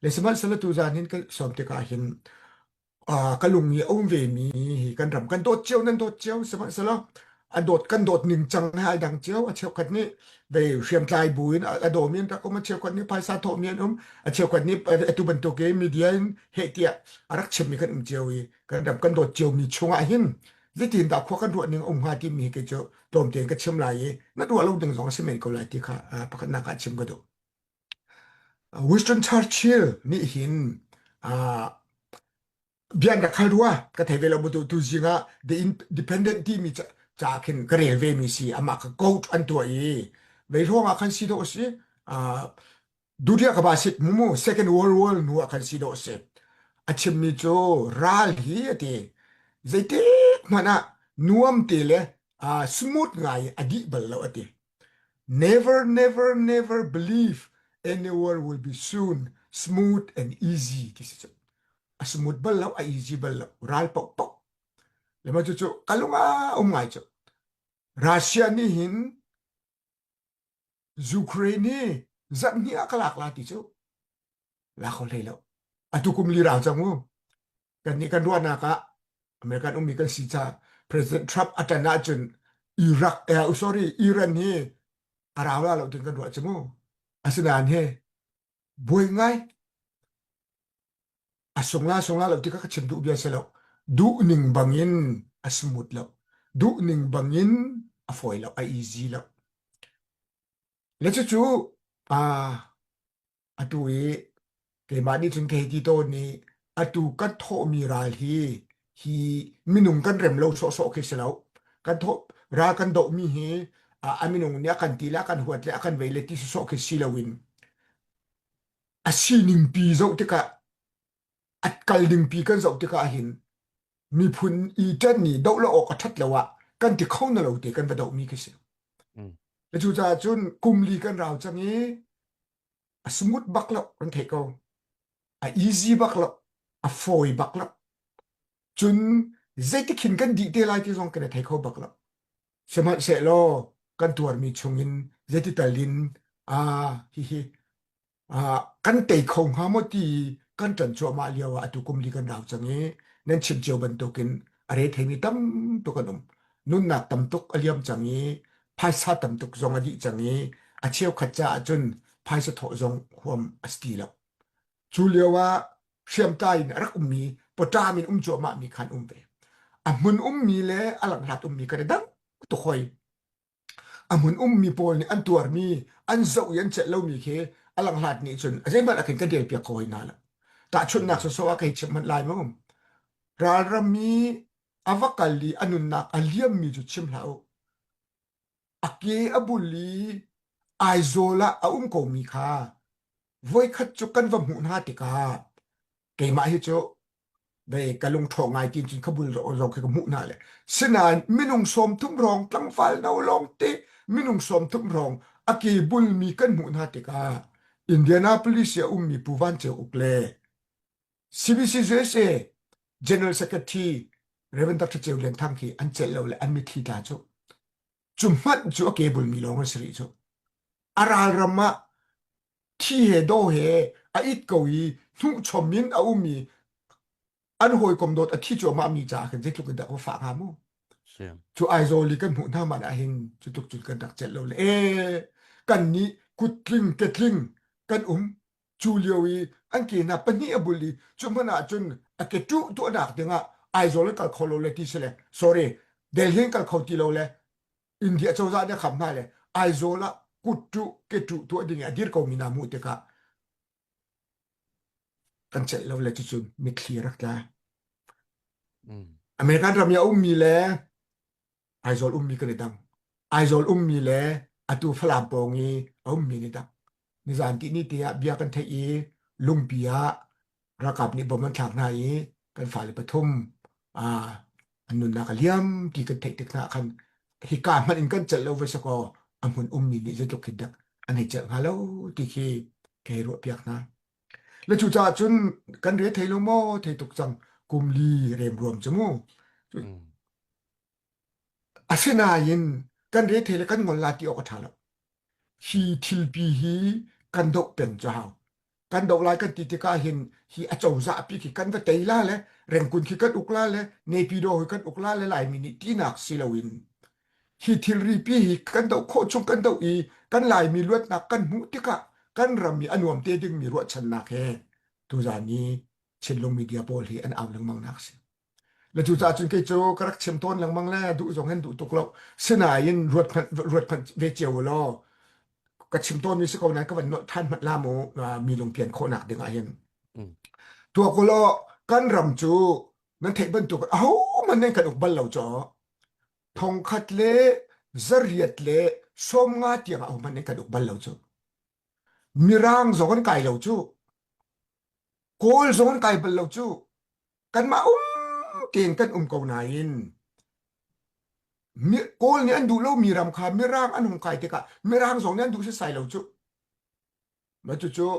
le semal sala tu zanin ka som te ka hin ka lung ni om ve mi kan ram kan dot chiao nan dot chiao semal sala a dot kan dot ning chang hai dang chiao a chiao kat ni ve siam tlai buin a do mien ta ko ma chiao kat ni pai sa tho mien a chiao kat ni tu ban to ke media he tia arak chem mi kan chiao i kan ram kan dot chiao mi chunga hin vitin da kho kan ro ning om ha ti mi ke cho tom te ka chem lai na do lo ding zong se men ko lai ti kha pakat na ka chem ga do Winston Churchill ni hin bian da khalwa ka thai vela bu tu jinga the independent team mi cha khin ka rel ve mi si ama ka coat an to e ve ronga khan si do si duria ka ba sit mu second world war nu khan si do se achim mi cho ral hi ate zaite mana nuam te le smooth ngai adi bal lo ate never believe anywhere will be soon smooth and easy kisi smooth bal lo easy bal lo ral pok pok le ma chu kalunga ngai chu Russia ni hin Ukraine ni zat ni akalak la ti chu la khol le lo atu kum li ra changu kan ni kan ruan na ka American umi kan si cha President Trump atana chun Iraq sorry Iran ni arawla lo tin kan ruan changu asinan he boy ngai songla lo ti ka chin du bia se lo du ning bangin smooth lo du ning bangin foi lo easy lo le chu atu e ke ma ni chun ke ti to ni atu ka tho mi ral hi minung kan rem lo so ke se lo kan tho ra kan do mi hi minung nya kan ti la kan huat le kan ve le ti so ke si lo win sining pi zo te ka at kal ding pi kan zo te ka hin mi phun I tan ni do lo ok that lo wa kan ti khon na lo te kan ba do mi ke se le chu cha chun kum li kan raw chang e smooth bak lo kan the ko easy bak lo foi bak lo chun zai ti khin kan di te lai ti zong kan the ko bak lo sema se lo kan tuar mi chungin zai ti talin hi kan te khong ha mo ti kan chan cho ma liawa atu kum li kan raw chang e nen chim jo ban to kin are themi tam to kanum nun na tam tok aliam chang e phai sa tam tok zong adi chang e acheu khacha chun phai sa tho zong huam asti lo chuliawa siam tai na rak ummi potamin jo ma mi khan ve amun mi le alang lat mi ka dang to khoi amun mi pol ni an tuar mi an zo yan che lo mi khe alang lat ni chun azai ba akin ka del pia koi na la ta chun nak so wa kai chim man lai mong ral rami avakali anun nak aliam mi chu chim lau ake abuli aizola ko mi kha voi khat chu kan va mu na ti ka ke ma hi chu be kalung tho ngai tin chin khabul ro ke mu na le sinan minung som thum rong tlang fal no long te minung som thum rong ake bul mi kan mu na ti ka Indianapolis ya mi puvan che ukle CBCJSA General Secretary Reverend Dr. Chew Leng Thang ki an chel lo le an mi thi ta chu chumat chu ake bul mi long sri chu aral rama thi he do he a it ko yi thu chomin mi an hoi kom dot a thi chu ma mi cha kan je tu kan da ko fa ha mo chu aizo li kan mu na ma da hin chu tuk chu kan dak chel lo le kan ni kutling ketling kan chulioi an ki na pani abuli chumana chun aketu to dak denga aizo le kal kholo le ti sele sorry delhi kal khoti lo le india choza de kham na le aizo la kutu ketu to dinga dir ko mina mu te ka kan chel lo le chun mi clear ka american ramya mi le aizo mi ka le dang aizo mi le atu flam pongi mi ni dang ni zan ti ni te bia kan thai lumpia rakap ni boman thak na kan fale pathum anun na kaliam ti kan thai tik na kan hi ka man in kan chal lo ve sako amun mi ni je to khidak anai cha halo ti khi ke ro piak na le chu cha chun kan re thai lo mo thai tuk chang kum li rem rom chamu asena yin kan re thai le kan ngol la ti ok thala hi thil pi hi kan dok pen cha กันดอกลายกันติดกาเห็นฮีอาจจะจะปีกิกันว่าเตยล่าเลยเร่งคุณขี้กันอุกลาเลยเนปิโดหิกันอุกลาเลยหลายมินิที่นักสิลวินฮีทิลรีปีฮีกันดอกโคชงกันดอกอีกันหลายมีลวดนักกันมุติกะกันรำมีอนุมเตดึงมีรวดชนะแค่ตัวจานี้เช่นลงมีเดียโพลีอันเอาเรื่องมังนักสิแล้วจู่ๆจนเกโจกรักเชมต้นหลังมังแล่ดูจงเห็นดูตกเราสนายินรวดพันเวเจียวล้อกระชิมต้นมีสักคนนั้นก็วันท่านมัดลาโมมีลงเพียนโคนักเดึงไอเห็นตัวก็ล้อกันรำจูนั้นเทบันตุกเอ้ามันนั่นกันอุกบัลเราจ่อทองคัดเล่จริยตเล่สมงาเตียงเอามันนั่นกันอุกบัลเราจ่อมีร่างสองกันไก่เราจู่โกลสองกันไก่บัลเราจู่กันมาเตียงกันกานายินมีโกลเนี่ยอันดูเรามีรำคามีร่างอันหงไก่เตกะมีร่างสองเนี่ยอันดูเสียใส่เราจู่มาจู่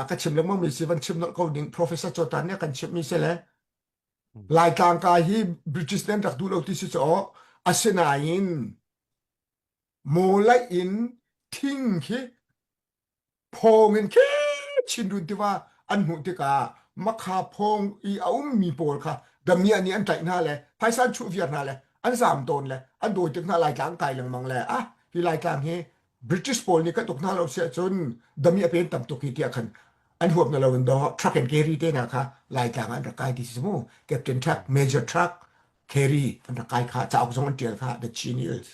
กันชิมแล้วมั่งมีสิวันชิมนักเขาดิ่ง professor จอตันเนี่ยกันชิมมีเสร็จลายกลางกายที่บริติชเนี่ยรักดูเราที่สุดอ๋ออาเซนายินโมไลอินทิ้งที่ พงเงินแค่ชินดุนที่ว่าอันหุ่นที่กามักขาพงอีเอามีโปลค่ะดำเนียนี่อันใจน่าเลยไพศาลชูเวียน่าเลยอันสามตนเลยอันโดยถึงน่าลายกลางไกลหลังมังเลยอ่ะที่ลายกลางเฮบริติชโพลนี่ก็ตกน่าเราเสียจนดำเนียเป็นต่ำตกที่เดียกันอันหัวนั่นเราเป็นดอทรัคแอนด์แครีเต้นะคะลายกลางอันตะกายที่สมมุติแคปเทนทรัคเมเจอร์ทรัคแครีอันตะกายค่ะจะเอาสองอันเดียวค่ะ the genius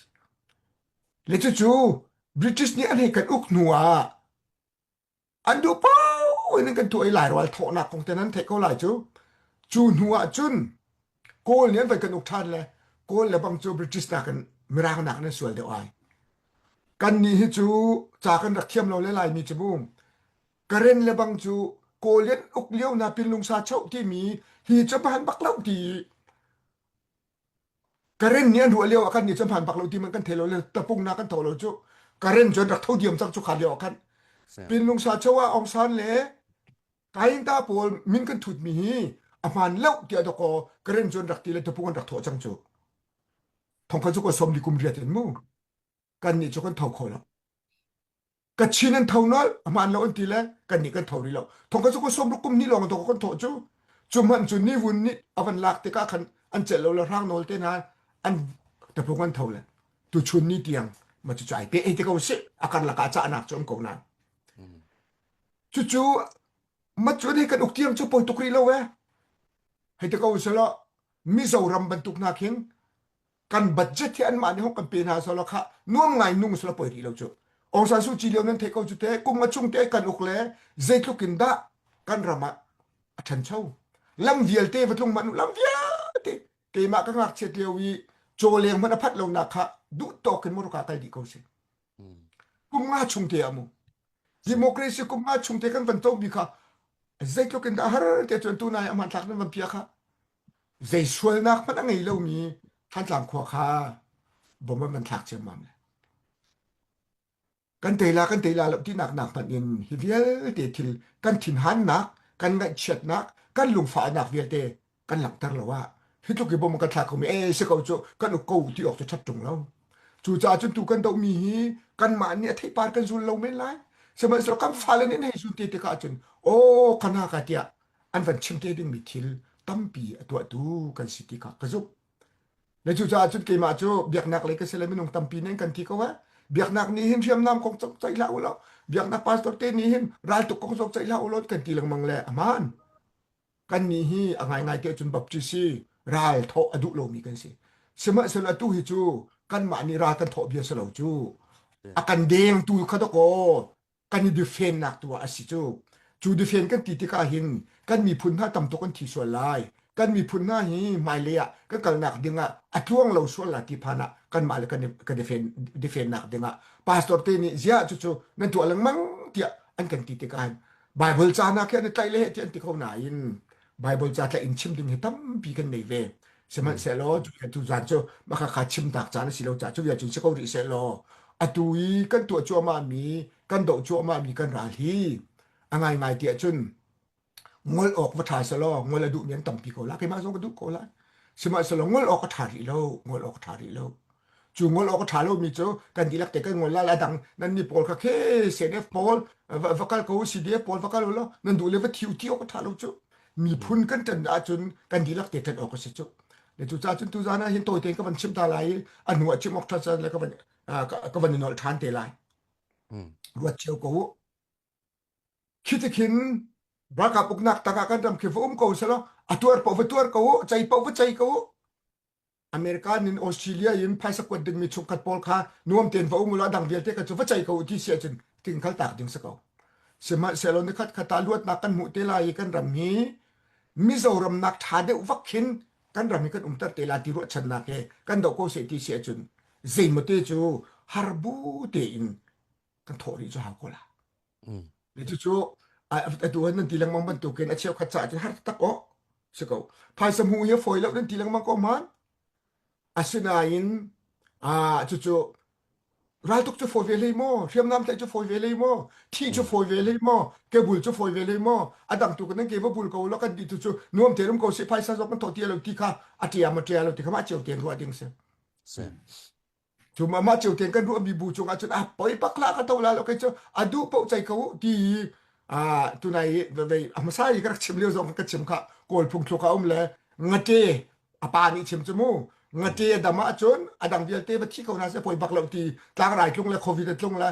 แล้วจู่ๆบริติชนี่อันให้กันอุกหนัวอันดูเป้าอันนั้นกันตัวไอ้หลายวันโถหนักของแต่นั้นเทคเขาหลายจูนหัวจุนโกลเนี่ยไปกันอุกทันเลยโกลแล้วบางจูบริติชนักกันไม่รักหนักนั่นส่วนเดียวไอ้กันนี่ฮิจูจากกันรักเข้มเราเลยหลายมีจมูกกระเร็นแล้วบางจูโกลเลี้ยนอุกเลี้ยวนาเป็นลุงซาเช่าที่มีฮีจะผ่านบักเล่าทีกระเร็นเนี่ยหัวเลี้ยวกันนี่จะผ่านบักเล่าทีมันกันเทเราเลยตะปุงนากันโถเราจูกระเร็นจนรักเท่าเดียมจังจุขาเดียวกันเป็นลุงซาเช่าว่าองซานเลยกายตาปวลมินกันถุดมีอามันเล่าเดียวตะโกกระเร็นจนรักตีเลยตะปุงกันรักโถจังจูทองคันจุกสมดีกุมเรียนมูกันนี่จุกันเท่าคนละกัดชินันเท่านั้นอามันเล่าอันตีเลยกันนี่กันเท่านี้แล้วทองคันจุกสมลูกกุมนี่ลองตะโกกันโถจูจุมันจุนี่วุ่นนี่อาวันลักติกาขันอันเจเราละร่างโนลเตนะอันตะปุงกันเท่าเลยตัวชุนนี่เตียงมาจุใจเปะไอ้ที่เขาเสะอาการละกาจะอนักจนกูนั้นจู่ๆมาช่วยให้กันอุกเตียงจะปล่อยตุกรีแล้วเว้ยให้ตะเขาเสละมิโซรัมบรรทุกนักเองกันบัดเจ็ตที่อันมาในห้องกันเป็นหาสละค่ะนุ่งไงนุ่งสละปล่อยรีแล้วจู่องซานซูจีเลียวนั้นเทเขาจุดเตะกุมมาชุ่งเตะกันอุกเล่เจตุกินดะกันรามาฉันเช่าลำเวียลเตะวัดลงมันลำเวียลเตะเกมากังหักเฉดเลียววีโจเลียงมันพัดลงนักค่ะดุโตกันมรุกาไกดีเขาสิกุมมาชุ่งเตะมูDemokrasi kuma chungte kan bantu bika zai kyo kan dahar te chon tu na aman tak na man pia kha zai sual nak man angai lo mi than tlang khwa kha bom man thak che mam kan te la lo ti nak nak pan in hi vial te thil kan thin han nak kan ngai chet nak kan lung fa nak vial te kan lak tar lo wa hi tu ki bom kan thak ko mi se ko chu kan u ko ti ok chu chat tung lo chu cha chun tu kan do mi kan ma ni thai par kan zul lo men lai Sebab kan falen ini sunti teka acun. Oh, kana katia. Anvan cimte ding mitil tampi atu tu kan siti ka kazup. Leju ja acun ke macu biak nak leke seleminung tampi neng kan tiko wa. Biak nak ni him siam nam kong sok cai la ulo. Biak nak pastor te ni him ral tu kong sok cai la ulo kan tilang mangle aman. Kan ni hi angai ngai ke acun baptisi ral tho adu lo mi kan si. Sema sela tu hicu kan ma ni ra kan tho biasa lo cu. Akan deng tu kadoko. Kan ni defend nak tua asitu chu defend kan ti ka hin kan mi phun ha tam to kan thi so lai kan mi phun na hi mai le kan kal nak dinga atuang lo so la ti phana kan ma le kan defend nak dinga pastor te ni zia chu nan tu alang mang tia an kan ti ka bible cha na ke ni tai le ti an ti ko na in bible cha ta in chim ding tam pi kan nei ve seman se lo tu zan chu ma kha chim tak cha na si lo cha chu ya chu se ko ri se lo atui kan tu chu ma miกันโดจัวมามีกันราฮีอะไรเดียจุนงวลออกมาถ่ายสลองวลดูเนียนต่ำปีโกละใครมาส่งกระดูกโกละสมัยสลองงวลออกก็ถ่ายโลงวลออกถ่ายโล จูงอลก็ทาโลมีโจกันดีลักแต่ก็งอลละดังนั่นนี่ปอลค่ะเคเซเนฟปอลวักกัลก็ซีดีปอลวักกัลโลนั่นดูเลยว่าทิวก็ทาโลโจมีพุ่นกันจนอาจนกันดีลักแต่กันออกก็เสียโจเดี๋ยวจูจ้าจนตูจานะเห็นตัวเองก็มันชิมตาไหลอันหัวชิมออกทัศน์แล้วก็มันก็มันนอลทานเตลัยรวดเชียวกูคิดจะคินรักกับอุกนักตากากันรำคิดว่ากูเสร็จแล้วตัวกูใจปะวใจกูอเมริกาในออสเตรเลียยินพายสักวันดึงมีชุกขัดปอลค่ะนวมเตียนว่ามุลาดังเบียร์เตก็จะว่าใจกูที่เสียจนถึงขั้นตากดึงสักเอาเสมาเสร็จแล้วนี่ขัดตาลวดนักกันมุเตลายกันรำมีมิโซรำนักทาเดวักขินกันรำมีกันตัดเตลาที่รวดชนะแกกันดอกกูเสียที่เสียจนเซมเตจูฮาร์บูเตอินกันทอริจูฮาโกลาเดี๋ยวจู่ตัวนั้นทีหลังมันบรรทุกเกินเชี่ยวขัดจ่าจะหัดตะโกสกาวพายสมุยฝอยแล้วนั้นทีหลังมันก็มันอาศัยอินจู่รัลตุกจะฝอยเวลีโม่เทียมน้ำใจจะฝอยเวลีโม่ที่จะฝอยเวลีโม่เก็บบุลจะฝอยเวลีโม่อดังตุกนั้นเก็บบุลเขาแล้วกันดีจู่นวมเทลมเขาเสียพายซาจกันทอตีเราที่ข้าอาทิยามาเทียเราที่ข้ามาเจียวเตียนรัวดิ้งเสียcuma macam tu kan dua bibu cuma macam apa ipaklah kata ulah lo kecil adu pau cai kau di tu nai be amasai kan cim leo zong kan cim kha kol phung thu kha le ngate apa ni cim cemu ngate dama chon adang bial te ba thi kau na se poi bak lo ti tlang rai tlung le covid tlung la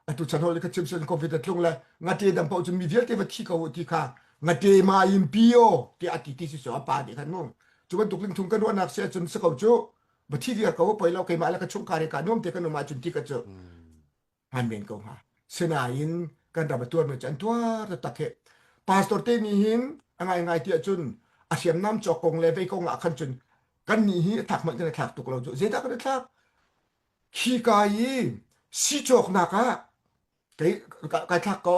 atu chan ho le ka cim sen covid tlung la ngate dam pau chum mi bial te ba thi kau ti kha ngate ma im pio ti ati ti si so apa ni kan mo cuma tukling thung kan wa nak se chun se kau chuบัดที่เดียวก็ว่าไปเราเคยมาแล้วก็ช่วงการในการน้อมเทกันมาจนที่ก็เจอฮันเบนก็มาเสนาอินกันดับตัวเหมือนจันทัวร์ตะเข็บพาสตอร์เตนี่หินไงที่จุนอาเซียนน้ำจอกกงเลเวกงอ่ะขันจุนกันนี่หินถักมันจะถักตุกเราจุเจด้าก็ได้ถักขี้กายสีจอกนักอะไก่ถักก็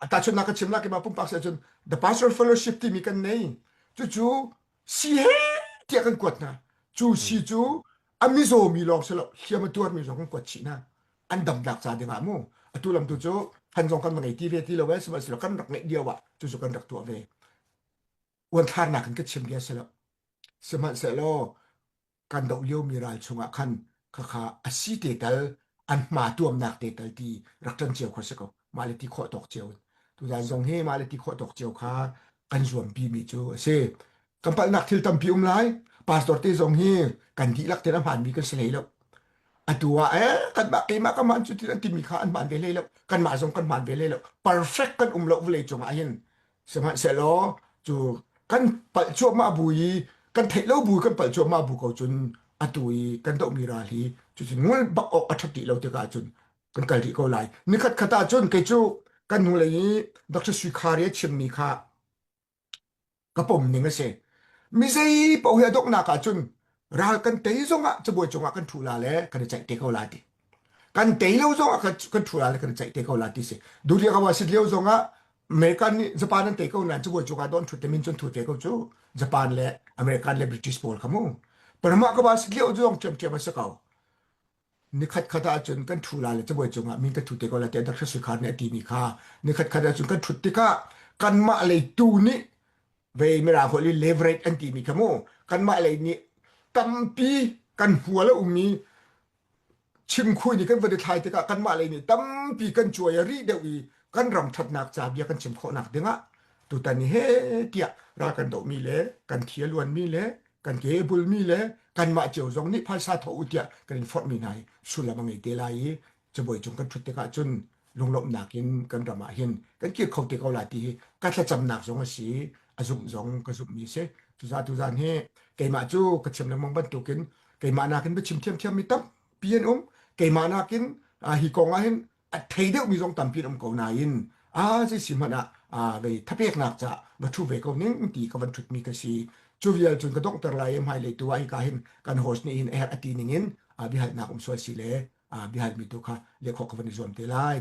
แต่จุนนักชิมนักมาปุ่มปักเสียจุน the pastoral fellowship ที่มีกันในจู่สีเฮที่กันกดนะจู่สีจู่อามิโซมีลองเสร็จแล้วเขียนมาตัวมีลองกันกดชีนะอันดำดักซาเดงามูตัวลำตัวจู่พันสองกันมาไงที่เวทีเราเว้สมัยเสร็จแล้วกันรักเดียวอ่ะจู่กันรักตัวเววันทานหนักกันก็ชิมเดียวเสร็จแล้วสมัยเสร็จแล้วกันดอกเลี้ยวมีรายชงอ่ะคันข้าอาศัยเตตัลอันมาตัวหนักเตตัลที่รักจันเจียวคนสักมาเลยที่ข้อตกเจียวตัวอย่างทรงเฮมาเลยที่ข้อตกเจียวค่ะกันส่วนปีมีจู่เซ่กันไปหนักที่ตั้มปีไรพาสตอร์ที่ทรงเฮกันที่รักเทน้ำผ่านมีกันเสลยแล้วอันตัวกันบักกี่มากันมันจุดที่มีค่าอันผ่านไปเลยแล้วกันมาทรงกันผ่านไปเลยแล้ว perfect กันเราเลยจงอายินสมัยเสร็จแล้วจู่กันปัจจุบันมาบุยกันเทเลบุยกันปัจจุบันมาบุกเอาจนอัตุยกันต้องมีราลีจุดงวลบักออกอัฐติเราเจอกันจนกันกันที่เขาไล่นี่ขัดจนเกจูกันนู่นเลยดรสุขารีชิมมีค่ากระผมนี่ก็เสียมิใช่พอเฮียดอกนักจุนรากันเตยจงอ่ะจะบวชจงอ่ะกันถูลาเลยกันใจเตะเขาลาดิกันเตยเลี้ยวจงอ่ะกันถูลาเลยกันใจเตะเขาลาดิสิดูเรียกว่าสิเลี้ยวจงอ่ะอเมริกันนี่ญี่ปุ่นนั่นเตะเขานั่นจะบวชจงอ่ะโดนถูเตมินจนถูเตะเขาจู่ญี่ปุ่นเลยอเมริกันเลยบริติชบอลขโมยปรมาก็ว่าสิเลี้ยวจงเจียมมาสักเอานี่ขัดจนกันถูลาเลยจะบวชจงอ่ะมินกันถูเตะเขาลาเตะดักสุขาเนี่ยตีนี่ค่ะนี่ขัดจนกันถูเตะค่ะกันมาเลยตูนี่เวไม่ราคนนี้เลเวอเรจอันตีมีขโมยกันมาอะไรนี่ตั้มปีกันหัวแล้วมีชิมคุยนี่กันวันเดทายแต่กันมาอะไรนี่ตั้มปีกันช่วยรีเดียวอีกันรำทัดนักจ่าเบียกันชิมข้อนักเด้งะตัวตอนนี้เฮ้เตี้ยรากันโดมีเลยกันเทียล้วนมีเลยกันเกบุลมีเลยกันมาเจียวจงนี่ภาษาทอุตยกันฟอร์มีนายสุลมังเอเตลายจะบ่อยจงกันทุติกาจนลงลบหนักกินกันรำมาเห็นกันเกี่ยวเขาติเขาลาตีกันจะจำหนักจงสีอาจุจงกระจุมีเสตุจานเฮเกมาจูกระชิมน้ำมันบรรทุกินเกมานากินไปชิมเทียมมีตั้มเปลี่ยนเกมานากินฮิกองอาหินเทเดียวมีจงตั้มเปลี่ยนเกานายินจะสิมันไปทับเอกนักจะมาทูเวกเอาเนี้ยตีกับวันทุกมีกษีจูเวียจนกระดกตะไลยังให้เลยตัวไอ้กาหินกันโฮสนี่อินแอร์อตีนิงินบิฮัดนักสวยสิเลบิฮัดมีตัวค่ะเรียกขอกวันนิจวมเตลัย